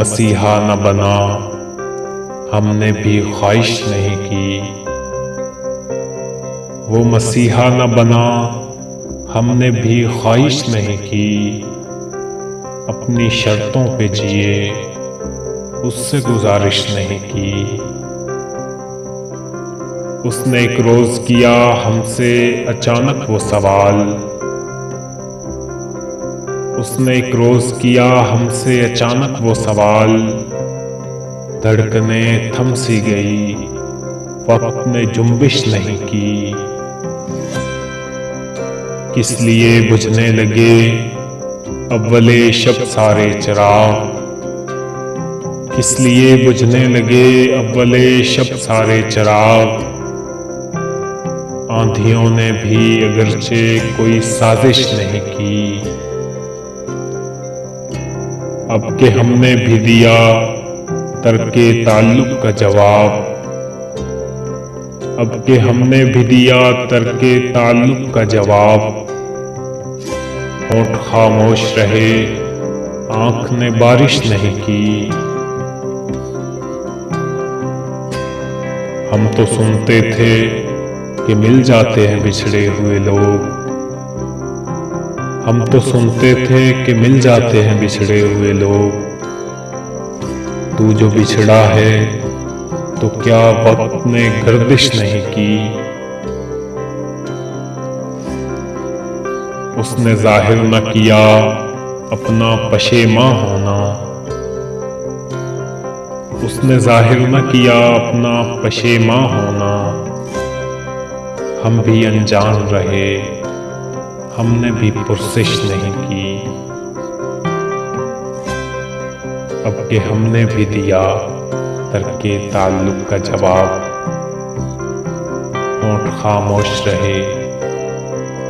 मसीहा न बना, हमने भी ख्वाहिश नहीं की। वो मसीहा न बना, हमने भी ख्वाहिश नहीं की। अपनी शर्तों पे जिए, उससे गुजारिश नहीं की। उसने एक रोज किया हमसे अचानक वो सवाल। उसने एक रोज किया हमसे अचानक वो सवाल। धड़कनें थम सी गई, वक्त ने जुम्बिश नहीं की। किस लिए बुझने लगे अव्वले शब सारे चिराग। किस लिए बुझने लगे अव्वले शब सारे चिराग। आंधियों ने भी अगरचे कोई साजिश नहीं की। अब के हमने भी दिया तर्के ताल्लुक का जवाब। अब के हमने भी दिया तर्के ताल्लुक का जवाब। होंठ खामोश रहे, आंख ने बारिश नहीं की। हम तो सुनते थे कि मिल जाते हैं बिछड़े हुए लोग। हम तो सुनते थे कि मिल जाते हैं बिछड़े हुए लोग। तू जो बिछड़ा है तो क्या वक्त ने गर्दिश नहीं की। उसने जाहिर न किया अपना पशेमा होना। उसने जाहिर न किया अपना पशेमा होना। हम भी अनजान रहे, हमने भी पुरसिश नहीं की। अब के हमने भी दिया तर्के ताल्लुक का जवाब। होंठ खामोश रहे,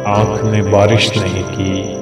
आंख ने बारिश नहीं की।